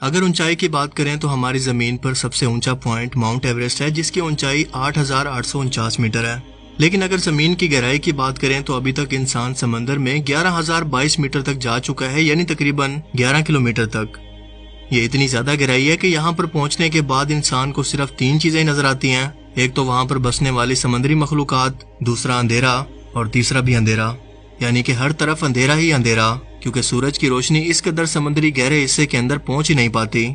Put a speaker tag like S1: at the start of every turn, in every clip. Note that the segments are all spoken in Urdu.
S1: اگر اونچائی کی بات کریں تو ہماری زمین پر سب سے اونچا پوائنٹ ماؤنٹ ایوریسٹ ہے، جس کی اونچائی 8,849 میٹر ہے۔ لیکن اگر زمین کی گہرائی کی بات کریں تو ابھی تک انسان سمندر میں 11,022 میٹر تک جا چکا ہے، یعنی تقریباً 11 کلومیٹر تک۔ یہ اتنی زیادہ گہرائی ہے کہ یہاں پر پہنچنے کے بعد انسان کو صرف 3 چیزیں نظر آتی ہیں، ایک تو وہاں پر بسنے والی سمندری مخلوقات، دوسرا اندھیرا اور تیسرا بھی اندھیرا، یعنی کہ ہر طرف اندھیرا ہی اندھیرا، کیونکہ سورج کی روشنی اس قدر سمندری گہرے حصے کے اندر پہنچ ہی نہیں پاتی۔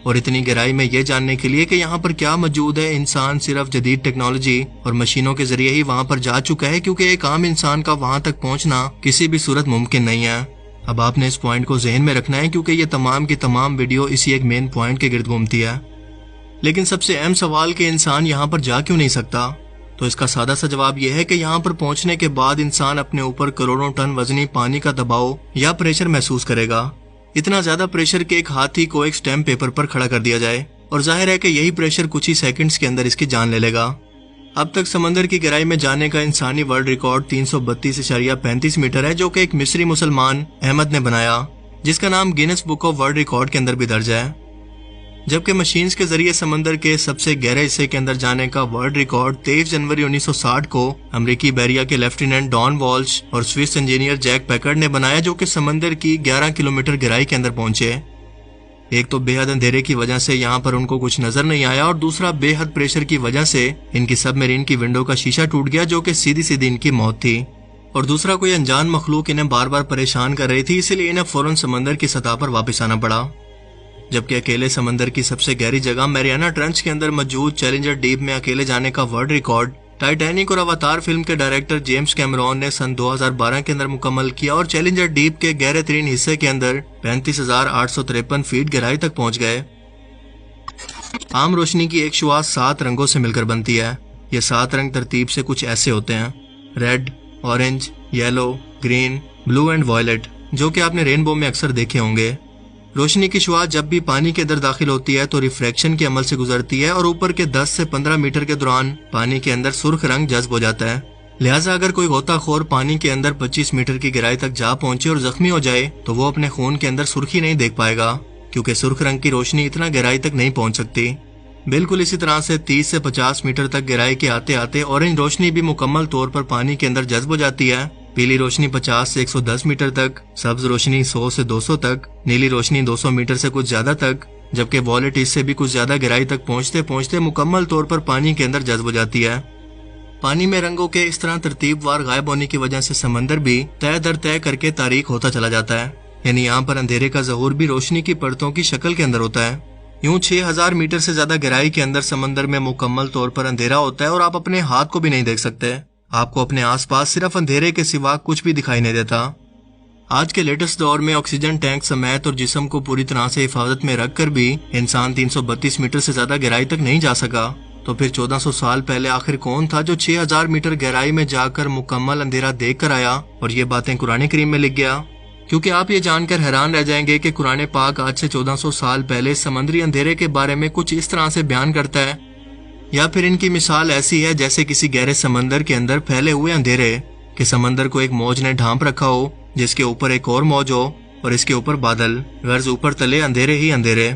S1: اور اتنی گہرائی میں یہ جاننے کے لیے کہ یہاں پر کیا موجود ہے، انسان صرف جدید ٹیکنالوجی اور مشینوں کے ذریعے ہی وہاں پر جا چکا ہے، کیونکہ ایک عام انسان کا وہاں تک پہنچنا کسی بھی صورت ممکن نہیں ہے۔ اب آپ نے اس پوائنٹ کو ذہن میں رکھنا ہے، کیونکہ یہ تمام کی تمام ویڈیو اسی ایک مین پوائنٹ کے گرد گھومتی ہے۔ لیکن سب سے اہم سوال کہ انسان یہاں پر جا کیوں نہیں سکتا، تو اس کا سادہ سا جواب یہ ہے کہ یہاں پر پہنچنے کے بعد انسان اپنے اوپر کروڑوں ٹن وزنی پانی کا دباؤ یا پریشر محسوس کرے گا۔ اتنا زیادہ پریشر کہ ایک ہاتھی کو ایک سٹیمپ پیپر پر کھڑا کر دیا جائے، اور ظاہر ہے کہ یہی پریشر کچھ ہی سیکنڈز کے اندر اس کی جان لے گا۔ اب تک سمندر کی گہرائی میں جانے کا انسانی ورلڈ ریکارڈ 332.35 میٹر ہے، جو کہ ایک مصری مسلمان احمد نے بنایا، جس کا نام grains book of world record کے اندر بھی درج ہے۔ جبکہ مشینز کے ذریعے سمندر کے سب سے گہرے حصے کے اندر جانے کا ورلڈ ریکارڈ 23 جنوری 1960 کو امریکی بحریہ کے لیفٹیننٹ ڈان والش اور سوئس انجینئر جیک پیکرڈ نے بنایا، جو کہ سمندر کی 11 کلومیٹر گہرائی کے اندر پہنچے۔ ایک تو بے حد اندھیرے کی وجہ سے یہاں پر ان کو کچھ نظر نہیں آیا، اور دوسرا بے حد پریشر کی وجہ سے ان کی سب میرین کی ونڈو کا شیشہ ٹوٹ گیا، جو کہ سیدھی سیدھی ان کی موت تھی۔ اور دوسرا کوئی انجان مخلوق انہیں بار بار پریشان کر رہی تھی، اسی لیے انہیں فوراً سمندر کی سطح پر واپس آنا پڑا۔ جبکہ اکیلے سمندر کی سب سے گہری جگہ میریانا ٹرنچ کے اندر موجود چیلنجر ڈیپ میں اکیلے جانے کا ورلڈ ریکارڈ ٹائٹینک اور اواتار فلم کے ڈائریکٹر جیمز کیمرون نے سن 2012 کے اندر مکمل کیا، اور چیلنجر ڈیپ کے گہرے ترین حصے کے اندر 35,853 فیٹ گہرائی تک پہنچ گئے۔ عام روشنی کی ایک شعاع 7 رنگوں سے مل کر بنتی ہے۔ یہ 7 رنگ ترتیب سے کچھ ایسے ہوتے ہیں: red, orange, yellow, green, blue and violet, جو کہ آپ نے رینبو میں اکثر دیکھے ہوں گے۔ روشنی کی شعاع جب بھی پانی کے اندر داخل ہوتی ہے تو ریفریکشن کے عمل سے گزرتی ہے، اور اوپر کے 10 سے 15 میٹر کے دوران پانی کے اندر سرخ رنگ جذب ہو جاتا ہے۔ لہٰذا اگر کوئی غوطہ خور پانی کے اندر 25 میٹر کی گہرائی تک جا پہنچے اور زخمی ہو جائے تو وہ اپنے خون کے اندر سرخی نہیں دیکھ پائے گا، کیونکہ سرخ رنگ کی روشنی اتنا گہرائی تک نہیں پہنچ سکتی۔ بالکل اسی طرح سے 30 سے 50 میٹر تک گہرائی کے آتے آتے اورنج روشنی بھی مکمل طور پر پانی کے اندر جذب ہو جاتی ہے، پیلی روشنی 50 سے 110 میٹر تک، سبز روشنی 100 سے 200 تک، نیلی روشنی 200 میٹر سے کچھ زیادہ تک، جبکہ وائلٹ اس سے بھی کچھ زیادہ گہرائی تک پہنچتے پہنچتے مکمل طور پر پانی کے اندر جذب ہو جاتی ہے۔ پانی میں رنگوں کے اس طرح ترتیب وار غائب ہونے کی وجہ سے سمندر بھی طے در طے کر کے تاریک ہوتا چلا جاتا ہے، یعنی یہاں پر اندھیرے کا ظہور بھی روشنی کی پرتوں کی شکل کے اندر ہوتا ہے۔ یوں 6000 میٹر سے زیادہ گہرائی کے اندر سمندر میں مکمل طور پر اندھیرا ہوتا ہے، اور آپ اپنے ہاتھ کو بھی نہیں دیکھ سکتے۔ آپ کو اپنے آس پاس صرف اندھیرے کے سوا کچھ بھی دکھائی نہیں دیتا۔ آج کے لیٹسٹ دور میں آکسیجن ٹینک سمیت اور جسم کو پوری طرح سے حفاظت میں رکھ کر بھی انسان 332 میٹر سے زیادہ گہرائی تک نہیں جا سکا، تو پھر 1400 سال پہلے آخر کون تھا جو 6000 میٹر گہرائی میں جا کر مکمل اندھیرا دیکھ کر آیا اور یہ باتیں قرآن کریم میں لکھ گیا؟ کیونکہ آپ یہ جان کر حیران رہ جائیں گے کہ قرآن پاک آج سے 1400 سال پہلے سمندری اندھیرے کے بارے میں کچھ اس طرح سے بیان کرتا ہے، یا پھر ان کی مثال ایسی ہے جیسے کسی گہرے سمندر کے اندر پھیلے ہوئے اندھیرے، کہ سمندر کو ایک موج نے ڈھانپ رکھا ہو، جس کے اوپر ایک اور موج ہو، اور اس کے اوپر بادل، غرض اوپر تلے اندھیرے ہی اندھیرے۔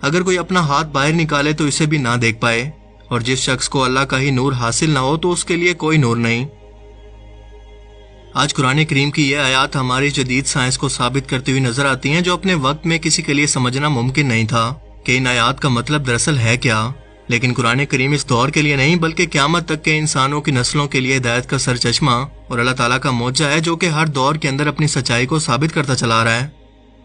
S1: اگر کوئی اپنا ہاتھ باہر نکالے تو اسے بھی نہ دیکھ پائے، اور جس شخص کو اللہ کا ہی نور حاصل نہ ہو تو اس کے لیے کوئی نور نہیں۔ آج قرآن کریم کی یہ آیات ہماری جدید سائنس کو ثابت کرتی ہوئی نظر آتی ہیں، جو اپنے وقت میں کسی کے لیے سمجھنا ممکن نہیں تھا کہ ان آیات کا مطلب دراصل ہے کیا۔ لیکن قرآن کریم اس دور کے لیے نہیں بلکہ قیامت تک کے انسانوں کی نسلوں کے لیے ہدایت کا سر چشمہ اور اللہ تعالیٰ کا معجزہ ہے، جو کہ ہر دور کے اندر اپنی سچائی کو ثابت کرتا چلا آ رہا ہے۔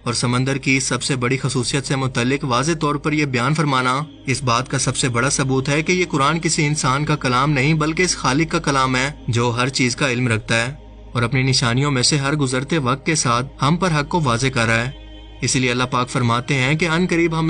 S1: اور سمندر کی سب سے بڑی خصوصیت سے متعلق واضح طور پر یہ بیان فرمانا اس بات کا سب سے بڑا ثبوت ہے کہ یہ قرآن کسی انسان کا کلام نہیں بلکہ اس خالق کا کلام ہے، جو ہر چیز کا علم رکھتا ہے اور اپنی نشانیوں میں سے ہر گزرتے وقت کے ساتھ ہم پر حق کو واضح کر رہا ہے۔ اسی لیے اللہ پاک فرماتے ہیں کہ ان قریب ہم